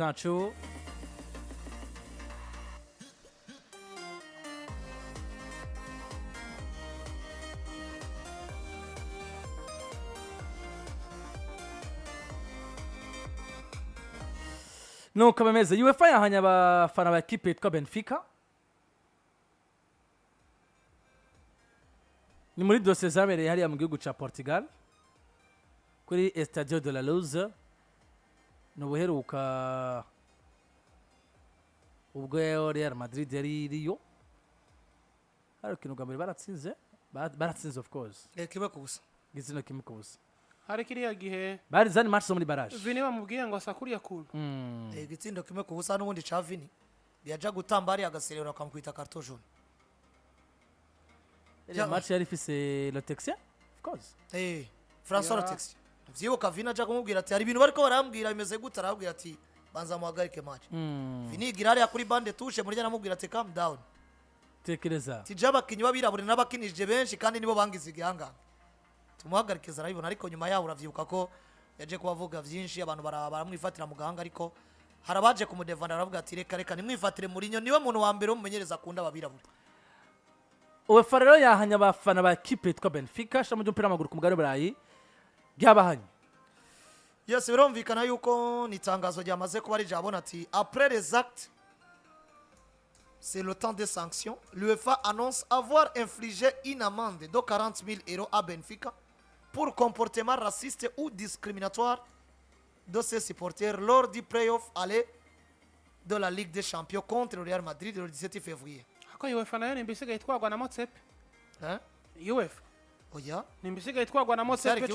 zacu nuko bameze. Uefa yahanye abafana ba ekipe yitwa Benfica ni muri dosiye zabereye hariya mu gihugu ca Portugal kuri Estadio de la Luz. ni ubuheruka ubwo Real Madrid yari iriyo hari ikintu bwa mbere baratsinze of course kimwe ku busa gitsina kimwe ku busa hari kiriya gihe bari zani match zo muri barrage Vini bamubwiye ngo asakuriye kuntu gitsindo kimwe ku busa n'ubundi ca Vini yaja gutamba ari agaserera akamwita carton jaune. Iyo match yari ifise Lotexia of course François Lotexia vyibuka Vini aja kumubwira ati hari ibintu bariko barambwira bimeze gute, arabwira ati banza muhagarike match. Vini igira ari kuri bande touche muri namubwira ati calm down tekereza tijaba kinyi babirabure n'abakinije benshi kandi nibo bangize igihanga tumuhagarikeza arabibona, ariko nyuma yaho uravyibuka ko yaje kubavuga vyinshi abantu baramwifatira mu gahanga, ariko harabaje kumudevana aravuga ati reka nimwifatire Mourinho niwe muntu wa mbere umumenyereza akunda babirabure. Uefa rero yahanye abafana ba ekipe yitwa Benfica shamo ry'umupira w'amaguru ku mugabane w'Uburayi ryabahanye. Yes, birumvikana yuko ni itangazo ryamaze kuba rijabona ati après les actes c'est le temps des sanctions. L'UEFA annonce avoir infligé une amende de 40 000 € à Benfica pour comportement raciste ou discriminatoire de ses supporters lors du play-off aller de la Ligue des Champions contre le Real Madrid le 17 février. Ako UEFA nayo nimbisiga itwagwa na Motsepe. UEFA. Oya. Nimbisiga itwagwa na Motsepe.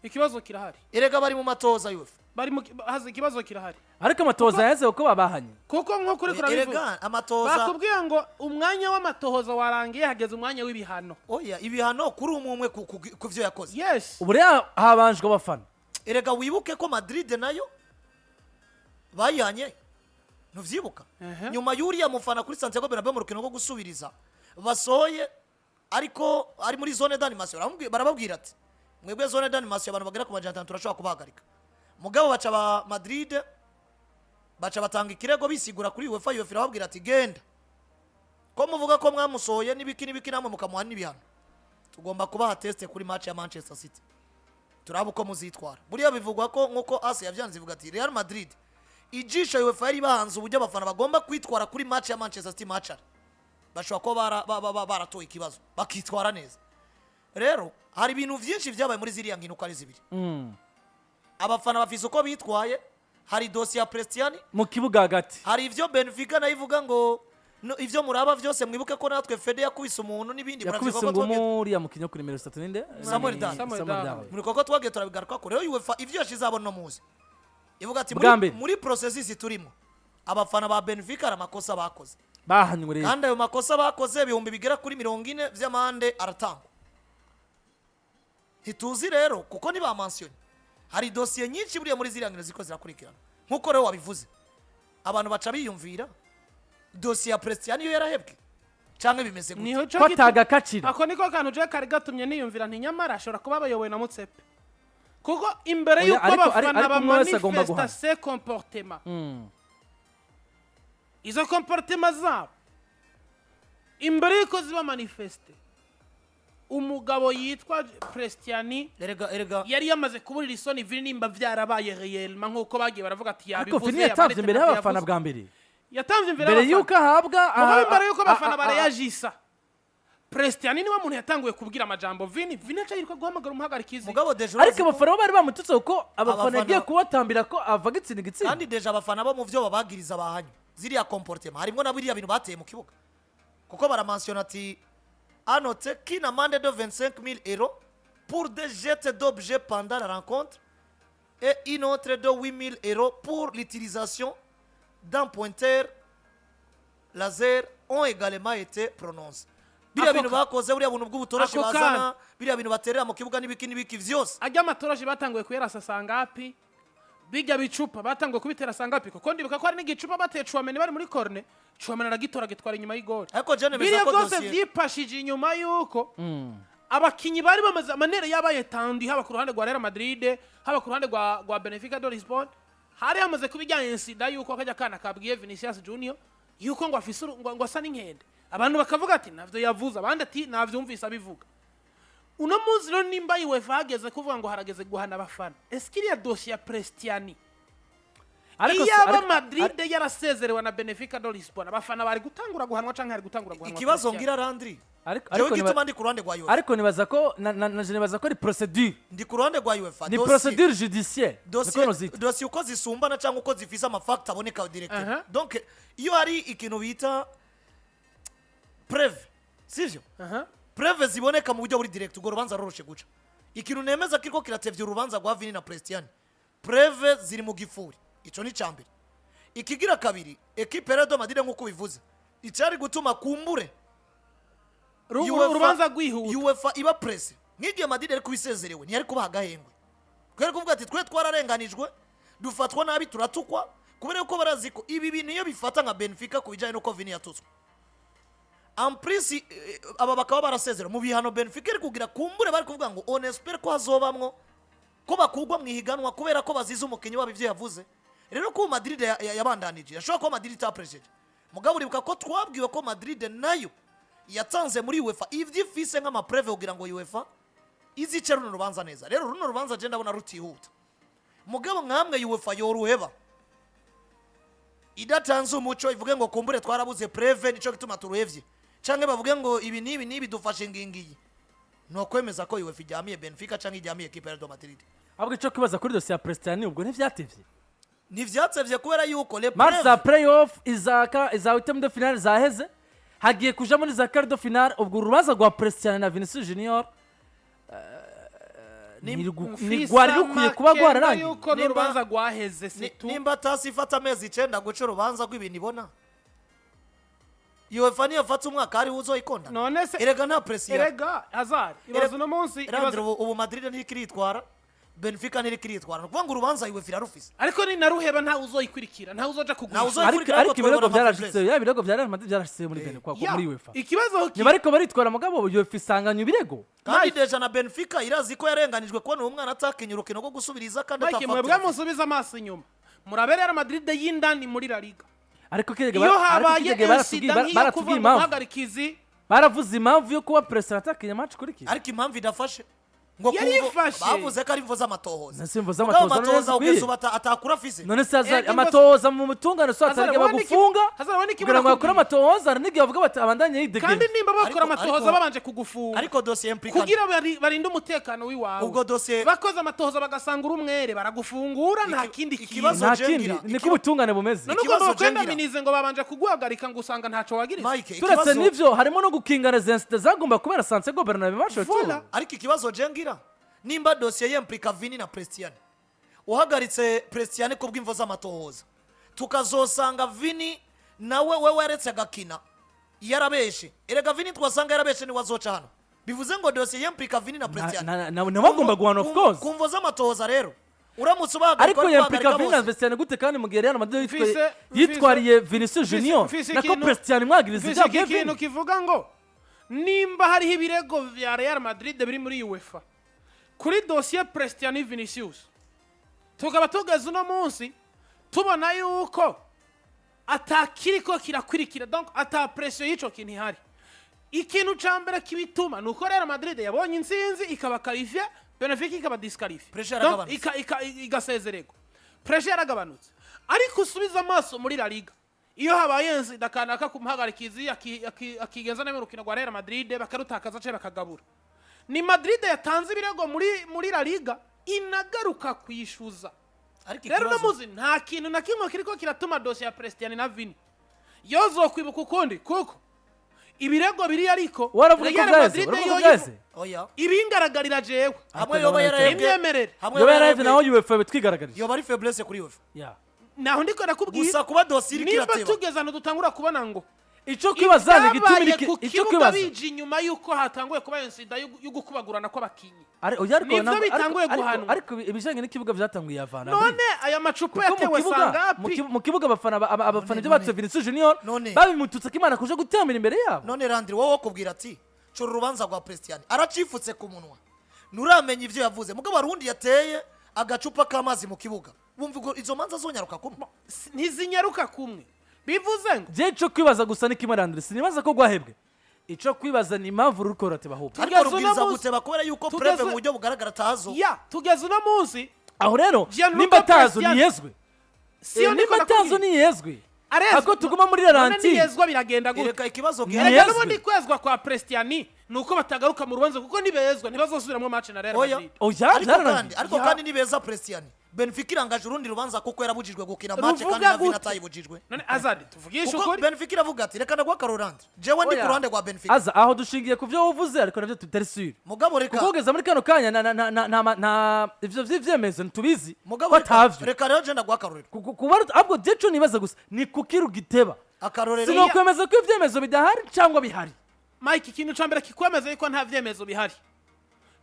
Ikibazo kirahari. Erega bari mu matoza UEFA. Bari mu haza ikibazo kirahari. Ariko amatoza yaze uko babahanye. Kuko nko kuri kurabivuga. Erega amatoza. Bakubwiye ngo umwanya w'amatohoza warangiye hageze umwanya w'ibihano. Oya, ibihano kuri umwe ku vyo yakoze. Yes. Ubu rero habanjwe abafana. Erega wibuke ko Madrid nayo bayanye. Nuvyibuka nyuma yuriya mufana kuri Santiago Bernabeu mu rukino rwo gusubiriza basoye, ariko ari muri zone d'animation barababwira ati mwebwe zone d'animation abantu bagera ku majana 5 turashobora kubahagarika. Mugabo baca ba Madrid baca batanga ikirego bisigura kuri UEFA irababwira ati genda ko muvuga ko mwamusoye n'ibiki namwe mukamuha n'ibihano, tugomba kubaha test kuri match ya Manchester City turaba uko muzitwara. Buriya bivugwa ko nkuko Ase yavyanze ivuga ati Real Madrid ijisho UEFA yari bahanze uburyo abafana bagomba kwitwara kuri match ya Manchester City match bashobora ko baratoye ikibazo bakitwara neza. Rero hari ibintu vyinshi vyabaye muri ziriya ngino ko ari zibiri. Abafana bafise uko bitwaye, hari dossier ya Prestianni mu kibuga hagati, hari ivyo Benfica nayivuga ngo ivyo muraba vyose mwibuke ko natwe Fede yakubise umuntu n'ibindi yakubise ngo muri ya mukinyo kuri numero 3 ninde Samuel Dan muri koko twagiye turabigaruka ko rero UEFA ivyo yashize abona muzi ivuga ati muri processes turimo abafana ba Benfica amakosa bakoze bahanywe rero, kandi ayo makosa bakoze bihumbi bigera kuri 40 vy'amande aratangwa. Hituzi rero kuko ni ba mention hari dossier nyinshi buriya muri ziriya ngino ziko zirakurikirana nkuko rero wabivuze abantu baca biyumvira dossier ya Prestianni yo yarahebwe canke bimeze gute ko tagakacira. Ako niko kantu je kari gatumye niyumvira nti nyamara ashobora kuba bayoboye na Motsepe kuko imbere yuko abafana ba manifesta se comportement izo comportement zabo imbere yuko ziba manifeste umugabo yitwa Prestianni erega yari yamaze kuburira isoni Vini nimba vyarabaye réellement nkuko bagiye baravuga ati yabivuze. Ariko Vini yatanze imbere y'abafana bwa mbere, yatanze imbere y'abafana yuko ahabwa imbere yuko abafana bareyajisa. Prestianni niwe muntu yatanguye kubwira amajambo Vini aca yiriko guhamagara umuhagarikizi. Mugabo deje ariko abafana bari bamututse uko abafana yagiye kubatambira ko avaga itsinda kandi deje abafana bo mu vyo babagiriza bahanye ziriya comportement harimo na biriya bintu bateye mu kibuga kuko baramensiona ati anote qu'une amende de 25 000 € pour des jets d'objets pendant la rencontre et une autre de 8 000 € pour l'utilisation d'un pointeur laser ont également été prononcées. Biriya bintu bakoze buriya buntu bw'ubutoroshi bazana biriya bintu baterera mu kibuga n'ibiki vyose ajya amatoroshi batanguye kuyerasa sangapi bijya bicupa batanguye kubitera sangapi kuko ndibuka ko hari n'igicupa bateye Chouameni bari muri corner Chouameni aragitora gitwara inyuma y'igoli. Ariko je nemeza ko dossier vyipashije inyuma yuko abakinyi bari bamaze manere yabaye tandi haba ku ruhande rwa Real Madrid haba ku ruhande rwa Benfica de Lisbon hari hamaze kubijyanye insida yuko akajya kana kabwiye Vinicius Junior yuko ngo afise ngo asa n'inkende abantu bakavuga ati navyo yavuze abandi ati navyumvise abivuga uno munsi rero nimba UEFA hageze kuvuga ngo harageze guhana abafana eskiriya dossier ya Prestianni iyaba Madrid yarasezerewe na Benfica do Lisbon abafana bari gutangura guhanwa canke hari gutangura guhanwa ikibazo ngira Landry ariko gituma ndi ku ruhande rwa UEFA ariko nibaza ko nibaza ko ari procedure ndi ku ruhande rwa UEFA ni procedure judiciaire dossier uko zisumbana cyangwa uko zifise amafacts aboneka direct donc iyo hari ikintu bita preuve sivyo preuve ziboneka mu buryo buri direct ubwo rubanza roroshe guca ikintu nemeza kiriko kiratevye urubanza rwa Vini na Prestianni preuve ziri mu gifuri ico ni cyambere ikigira kabiri equipe Real Madrid nkuko bivuze icari gutuma kumbure urubanza rwihuta UEFA iba presse ngigiye Madrid ari kubisezerewe ntiyari kubaha gahengwe kwere kuvuga ati twe twararenganijwe dufatwa nabi turatukwa kubera ko baraziko ibi bintu iyo bifata nka Benfica kubijanye no Vini yatutswe en plus aba bakaba barasezera mu bihano Benfica iri kugira kumbure bari kuvuga ngo on espère ko hazobamwo ko bakugwa mu higanwa kubera ko bazize umukenyi wabivye yavuze rero ko Madrid yabandanije yashobora ko Madrid itapresheje mugabo uribuka ko twabwiwe ko Madrid nayo yatanze muri UEFA ivyifise nk'ama preuve kugira ngo UEFA izice runo rubanza neza rero runo rubanza je ndabona rutihuta mugabo nkamwe UEFA yoruheba idatanze umuco ivuge ngo kumbure twarabuze preuve nico gituma turuhevye canke bavuge ngo ibi nibi dufashe ngingiyi no kwemeza ko UEFA ijyamiye Benfica canke ijyamiye equipe ya Real Madrid ahubwo ico kibaza kuri dossier ya Prestianni ubwo ntivyatevye ntivyatevye kubera yuko le match za playoff iza huitième de finale zaheze hagiye kuja muri za quart de finale ubwo urubanza rwa Prestianni na Vinicius Junior ni gwari rukwiye kuba gwararangiye yuko n'urubanza rwaheze situ nimba tasifata amezi 9 guca urubanza rw'ibintu ibona UEFA niyo fata umwaka ari uzoyikonda none se erega nta pressure erega Hazard ibazo no munsi ubu Madrid ntikiritwara Benfica ntikiritwara kuvuga ngo urubanza UEFA irarufise ariko ni naruheba nta uzoyikurikira nta uzoja kugura ariko ibirego byarashitse ya birego bya Real Madrid byarashitse muri Benfica muri UEFA ikibazo ni bariko baritwara mugabo UEFA isanganya ibirego kandi deja na Benfica irazi ko yarenganijwe kubona umwana atakinya urukino rwo gusubiriza kandi atafata mwebwe musubiza amaso inyuma murabere Real Madrid y'indani muri La Liga ariko kirege baratubwiye impamvu baravuze impamvu yo kuba Prestianni atakinya match kurikira ariko impamvu idafashe ngo bavuze ko ari imvo z'amatohoza simvo z'amatohoza ugeze atakura fise none se amatohoza mu mutungano so atarige bagufunga kugira ngo bakore amatohoza n'igihe bavuga bati abandanye yidegeye kandi nimba bakora amatohoza babanje kugufunga ariko dossier impliquant kugira barinde umutekano wiwawe ubwo dossier bakoze amatohoza bagasanga urumwere baragufungura nta kindi ikibazo jengira niko ubutungane bumeze ikibazo jengira ngo babanje kuguhagarika ngo usanga ntaco wagirize turetse n'ivyo harimo no gukingana zensite zagomba kubera Santiago Bernabeu basho ariko ikibazo jengira nimba dossier yemplika Vini na Prestianni uhagaritse Prestianni kubw'imvo z'amatohoza tukazosanga Vini nawe wewe yaretse agakina yarabeshe erega Vini twasanga yarabeshe ni wazoca hano bivuze ngo dossier yemplika Vini na Prestianni na bagomba guhana of course kumvo z'amatohoza rero uramutse ubahagarika ariko yemplika Vini na Prestianni gute kandi mu gihe Real Madrid yitwariye Vinicius Junior nako Prestianni mwagiriza ibyo ikintu kivuga ngo nimba hariho ibirego vya Real Madrid biri muri UEFA kuri dossier Prestianni Vinicius tukaba tugeze uno munsi tubona yuko atakiriko kirakurikira donc ata pression y'ico kintu ihari ikintu cambere kibituma nuko Real Madrid yabonye insinzi ikaba qualifier Benfica ikaba disqualifier donc igasezerego pressure yaragabanutse ariko usubiza amaso muri La Liga iyo habaye insida kanaka kumuhagarikizi akigenza neme rukino rwa Real Madrid bakarutakaza cyo bakagabura ni Madrid yatanze ibirego muri La Liga inagaruka kwishuza rero namuzi nta kintu na kimwe kiriko kiratuma dossier ya Prestianni na Vini yozo kwibuka ukundi kuko ibirego biri ariko Real Madrid oya ibingaragarira jewe hamwe yoba imyemerere yoba yarayevye naho UEFA bitwigaragarije yoba ari faiblesse kuri UEFA naho ndiko nakubwiye gusa kuba dossier ikirateba niba tugezana dutangura kubona ngo ico kwibazana gitumira ico kwibaza bije nyuma yuko hatanguye kuba insida yo gukubagurana kw'abakinyi nivyo bitanguye guhanwa ariko ibijanye n'ikibuga vyatanguye yavana none aya macupa yatewe sangapi mu kibuga abafana ibyo batse Vinicius Junior babimututse kimana kuje gutemera imbere yabo none Landry wowe kubwira ati cyo urubanza rwa Prestianni aracifutse ku munwa nuramenya ivyo yavuze mugabo arundi yateye agacupa k'amazi mu kibuga bumva ngo izo manza zonyaruka kumwe ntizinyaruka kumwe bivuze ngo je cyo kwibaza gusa ni kimwe Landry sinibaza ko gwahebwe ico kwibaza ni impamvu ruko rateba ahubwo ariko rubwiriza guteba kubera yuko preve mu buryo bugaragara tazo tugeze uno munsi aho rero nimba tazo niyezwe nimba tazo niyezwe ako tuguma muri Aranti niyezwa biragenda gute reka ikibazo gihera n'ubundi kwezwa kwa Prestianni nuko batagaruka mu rubanza kuko nibezwa ntibazosubiramo match na Real Madrid ariko kandi nibeza Prestianni Benfica irangaje urundi rubanza kuko yarabujijwe gukina match kandi na Vina atayibujijwe none Azadi tuvugisha ukuri Benfica iravuga ati reka ndagwa Karorandi jewe ndi ku ruhande rwa Benfica aza aho dushingiye ku byo uvuze ariko navyo tutari sure mugabo reka kugeza muri kano kanya na ivyo vyemezo ntubizi mugabo reka rero je ndagwa Karorero kuba ahubwo jeco nibaza gusa ni kukiru giteba akarorero sinokwemeza ko ivyemezo bidahari cyangwa bihari Mike ikintu cambere kikwemeza yuko nta vyemezo bihari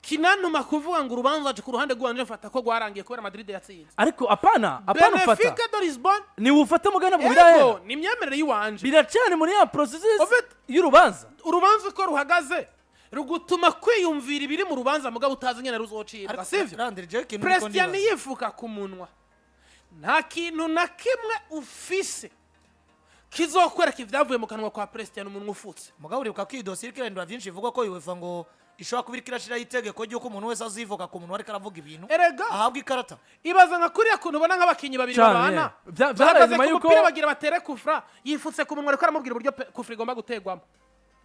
kinantuma kuvuga ngo urubanza ku ruhande rwanje mfata ko gwarangiye kubera Madrid yatsinze ariko apana ufata Benfica de Lisbon ni ufata mugana mu birahera ni imyemerere yiwanje biracane muri ya process y'urubanza urubanza ko ruhagaze rugutuma kwiyumvira ibiri mu rubanza mugabo utazi nyene ruzocibwa sivyo Prestianni yifuka ku munwa nta kintu na kimwe ufise kizokwereka ivyavuye mu kanwa kwa Prestianni umuntu ufutse mugabo uri ukakidosira kirendura byinshi ivuga ko Uefa ngo ishobora kubira kirashira itegeko ry'uko umuntu wese azivuga ku muntu ariko aravuga ibintu ahabwa ikarata ibaza nka kuriya kuntu ubona nk'abakinyi babiri babana bahagaze ku mupira bagira batere kufra yifutse ku munwa ariko aramubwira uburyo kufra igomba gutegwamo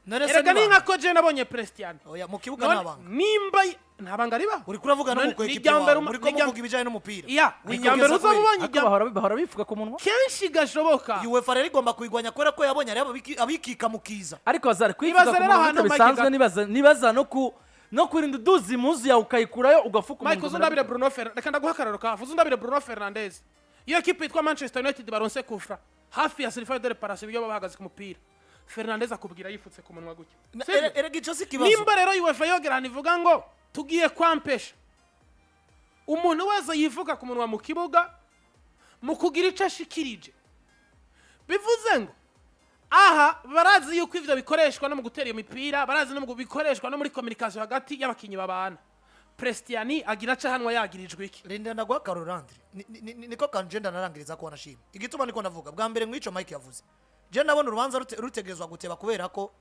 erega ni nka ko je nabonye Prestianni oya mu kibuga nabanga nimba ntabanga riba uri kuravuga no mu equipe muri ko muvuga ibijanye n'umupira inyambere uzabonye bahora bifuka ku munwa kenshi gashoboka UEFA rero igomba kwigwanya kubera ko yabonye ari abikika mukiza ariko bazari kwifuza ku munwa bisanzwe nibaza no kurinda uduzi muzi ya ukayikurayo ugafuka umuntu Michael Zundabire Bruno Fernandes reka ndaguhakararo ka Zundabire Bruno Fernandes iyo equipe yitwa Manchester United baronse kufra hafi ya Silva de Reparation iyo bahagaze ku mupira Fernandes akubwira yifutse ku munwa gutyo erega ico sikibazo nimba rero UEFA yogerana ivuga ngo tugiye kwampesha umuntu wese yivuga ku munwa mu kibuga mu kugira ico ashikirije bivuze ngo aha barazi yuko ivyo bikoreshwa no mu gutera imipira barazi no mu bikoreshwa no muri communication hagati y'abakinyi babana Prestianni agira aca hanwa yagirijwe iki Linda ndagwa Karorandi niko kanjenda narangiriza ko nashima igituma niko ndavuga bwa mbere mwico Mike yavuze je ndabona urubanza rutegerezwa guteba kubera ko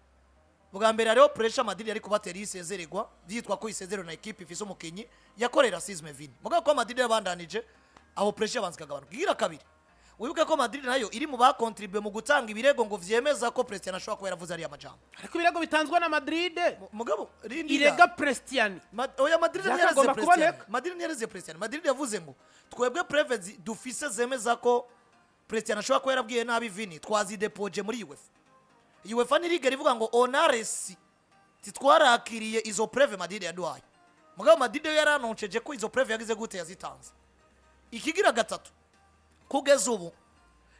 bwa mbere ariho pressure Madrid yari kubatera isezererwa byitwa ko isezerero na equipe ifise umukinyi yakorera Sisme Vini muga ko Madrid yabandanije aho pressure yabanzika gabanuka gira kabiri wibuke ko Madrid nayo iri mu bakontribue mu gutanga ibirego ngo vyemeza ko Prestianni ashobora kuba yaravuze ari amajambo ariko ibirego bitanzwe na Madrid mugabo irega Prestianni oya Madrid yareze Prestianni Madrid yavuze ngo twebwe prevents dufise zemeza ko Prestianni ashobora kuba yarabwiye nabi Vini twazidepoje muri UEFA niriga rivuga ngo onaresi titwarakiriye izo preve Madrid yaduhaye mugabo Madrid yaranonceje ko izo preve yagize gute yazitanze ikigira gatatu kugeza ubu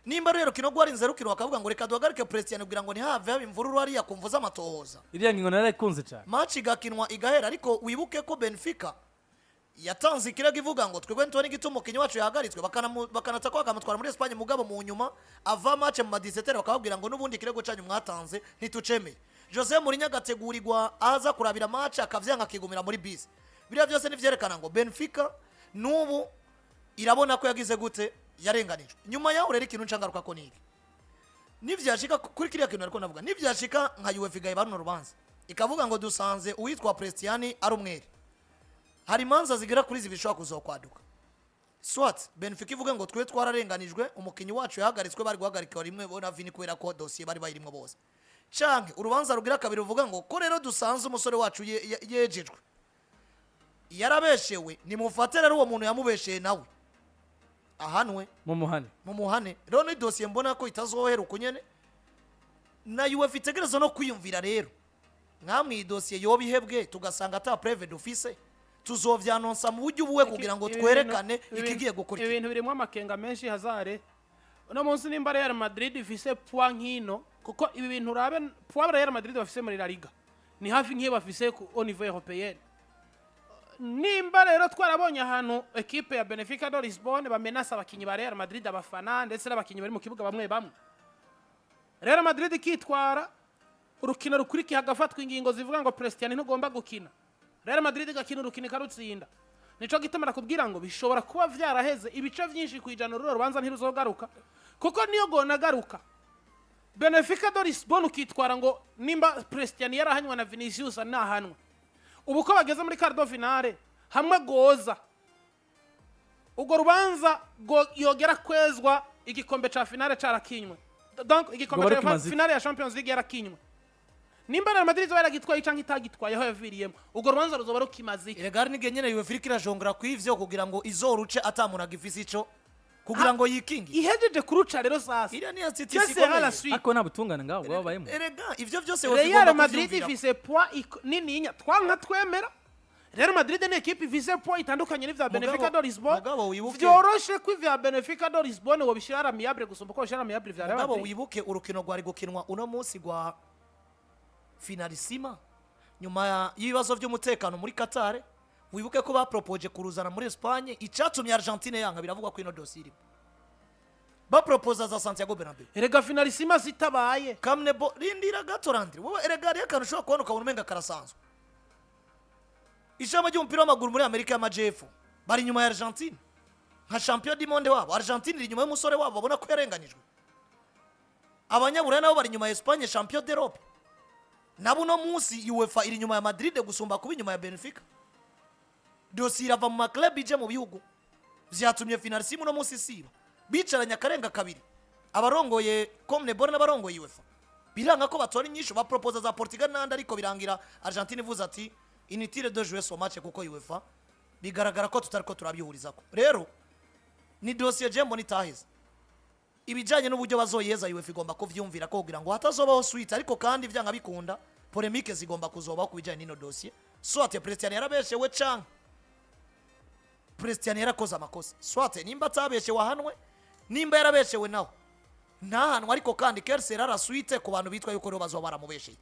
nimba rero kino gwarinze rukiro bakavuga ngo reka duhagarike Prestianni kugira ngo ntihave haba imvururu hariya kumvuza amatohoza iriya ngingo narayikunze cyane match igakinwa igahera ariko wibuke ko Benfica yatanze ikirego ivuga ngo twebwe ntone gituma umukinyi wacu yahagaritswe bakanata ko bakamutwara muri Espagne mugabo mu nyuma ava match mu madiseteri bakababwira ngo nubundi ikirego cyanyu mwatanze ntitucemeye Jose Mourinho agategurirwa aza kurabira match akavyanga kigumira muri bisi biriya byose nivyerekana ngo Benfica nubu irabona ko yagize gute yarenganijwe nyuma yaho rero ikintu ncangaruka ko niki nivyashika kuri kiriya kintu ariko navuga nivyashika nka UEFA igaye bano rubanza ikavuga ngo dusanze uwitwa Prestianni ari umwere hari manza zigera kuri zibishobora kuzokwaduka swat Benfica ivuga ngo twe twararenganijwe umukinyi wacu yahagaritswe bari guhagarika rimwe bona Vini kubera ko dossier bari bayirimwe bose canke urubanza rugira kabiri ruvuga ngo ko rero dusanze umusore wacu yejejwe yarabeshewe nimufatira ari uwo muntu yamubesheye nawe ahanwe mumuhane rero ni dossier mbona ko itazohera ukunyene na UEFA itegereza no kwiyumvira rero nkamwe dossier yo bihebwe tugasanga ata preve d'office tuzovyanonsa mu buryo buwe kugira ngo twerekane ikigiye gukurikira ibintu birimo amakenga menshi hazare uno munsi nimba Real Madrid ifise point nkino kuko ibi bintu urabe point Real Madrid bafise muri La Liga ni hafi nk'iyo bafise au niveau européen nimba rero twarabonye ahantu equipe ya Benfica de Lisbon bamenasa abakinyi ba Real Madrid abafana ndetse n'abakinyi bari mu kibuga bamwe Real Madrid kitwara urukino rukurikiye hagafatwa ingingo zivuga ngo Prestianni ntugomba gukina Real Madrid gakina urukino karutsinda nico gituma nakubwira ngo bishobora kuba vyaraheze ibice vyinshi kwijana ruro rubanza ntiruzogaruka kuko niyo gonagaruka Benfica do Lisbon ukitwara ngo nimba Prestianni yarahanywa na Vinicius nahanwa ubu ko bageze muri quart de finale hamwe goza ubwo rubanza yogera kwezwa igikombe ca finale carakinywe donc igikombe ca finale ya Champions League yarakinywe nimba na Madrid zo yaragitwaye canke itagitwaye aho yaviriyemo ubwo rubanza ruzoba rukimazike Eregari ni genyene Uefa irajongera kwivyo kugira ngo izoruce atamuna gifisi ico kugira ngo yikingi ihejeje kuruca rero sasa iriya niyo statistics ikomeye ako nabutungana ngaho babayemo erega ivyo byose Real Madrid ifise poids nininya twanka twemera Real Madrid ni equipe ifise poids itandukanye n'ivya Benfica do Lisbon vyoroshe ko ivya Benfica do Lisbon wo bishira amiable gusumba ko bishira amiable vya Real Madrid wibuke urukino rwari gukinwa uno munsi gwa finalissima nyuma y'ibibazo by'umutekano muri Qatar wibuke ko bapropoje kuruzana muri Espagne icatumye Argentine yanga biravugwa ko ino dossier ba proposa za Santiago Bernabeu erega finalissima zitabaye kamnebo rindira gato Landry wowe erega ari akantu ushobora kubona ukabona umenga karasanzwe ishama ry'umupira w'amaguru muri Amerika y'Amajepfo bari nyuma ya Argentine nka champion du monde wabo Argentine iri nyuma y'umusore wabo babona ko yarenganijwe abanyaburayi nabo bari nyuma ya Espagne champion d'Europe nabo no munsi UEFA iri nyuma ya Madrid gusumba kuba inyuma ya Benfica dossier irava mu club ije mu bihugu vyatumye finalissime no munsi siba bicaranya karenga kabiri abarongoye CONMEBOL n'abarongoye UEFA biranga ko batora inyishu ba proposa za Portugal n'andi ariko birangira Argentine ivuze ati inutile de jouer ce match kuko UEFA bigaragara ko tutariko turabyihurizako rero ni dossier jembo nitaheze ibijanye n'uburyo bazoyeza UEFA igomba kuvyumvira ko kugira ngo hatazobaho suite ariko kandi vyanga bikunda polemique zigomba kuzobaho kubijanye n'ino dossier soit Prestianni yarabeshewe canke Prestianni yarakoze amakosa soit nimba atabeshewe wahanwe nimba yarabeshewe naho ntahanwe ariko kandi Kerser arasuite ku bantu bitwa yuko bazo baramubesheye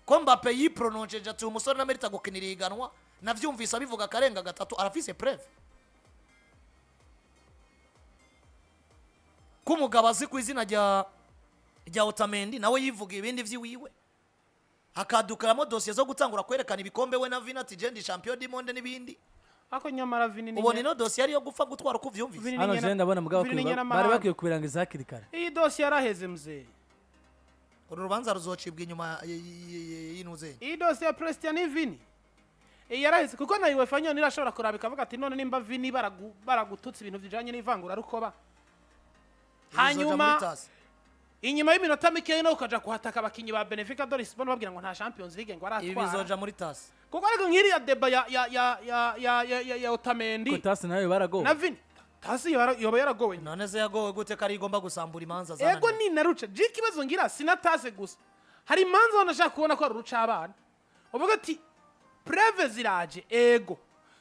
ko Mbappe yiprononceje ati umusore namerita gukinira iganwa navyumvisa bivuga karenga gatatu arafise preuve kumugabo azi ku izina rya Otamendi nawe yivuga ibindi vy'iwiwe akadukaramo dossier zo gutangura kwerekana ibikombe we na Vini ati jendi champion du monde n'ibindi ako nyamara Vini ni ubona ino dossier ari yo gupfa gutwara uko vyumvise hano je ndabona mugabo bari bakiye kubirangiza hakiri kare iyi dossier yaraheze mzee uru rubanza ruzocibwa inyuma yinuze iyi dossier Prestianni Vini yaraheze kuko na UEFA nyone irashobora kurabika avuga ati none nimba Vini baragututse ibintu bijanye n'ivangura rukoba hanyuma inyuma y'iminota mikeya no ukaja kuhataka abakinyi ba Benfica do Lisbon babwira ngo nta Champions League ngo aratwara ibizoja muri tasi kuko ariko nkiri ya deba ya Otamendi ko tasi nayo baragowe na Vini tasi yoba yaragowe none se yagowe gute kari igomba gusambura imanza zana ego ni naruca ikibazo ngira sina tasi gusa hari imanza wanashaka kubona ko ruca abana uvuga ati preve ziraje ego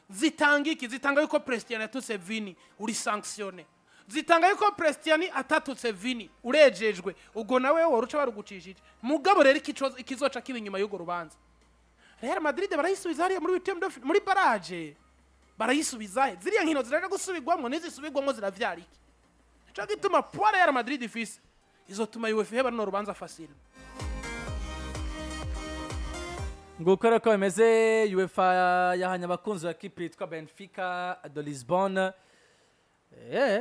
zitanga yuko Prestianni yatutse Vini uri sanctionné zitanga yuko Prestianni atatutse Vini urejejwe ubwo nawe woruca barugucishije mugabo rero ikizoca kiba inyuma y'ugo rubanza Real Madrid barayisubiza hariya muri barrage barayisubiza ziriya nkino ziraje gusubirwamo n'izisubirwamo ziravyara iki cyo gituma poire Real Madrid ifise izotuma UEFA heba no rubanza facile ngukora ko bimeze UEFA yahanya abakunzi ba kipe yitwa Benfica do Lisbon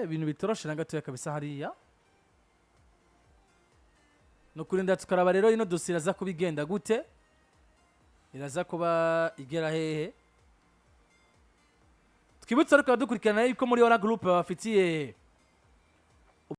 ibintu bitoroshe na gatoya kabisa hariya no kurinda tukaraba rero ino dossier iraza kubigenda gute iraza kuba igera hehe twibutse ariko dukurikirana yuko muri ora group bafitiye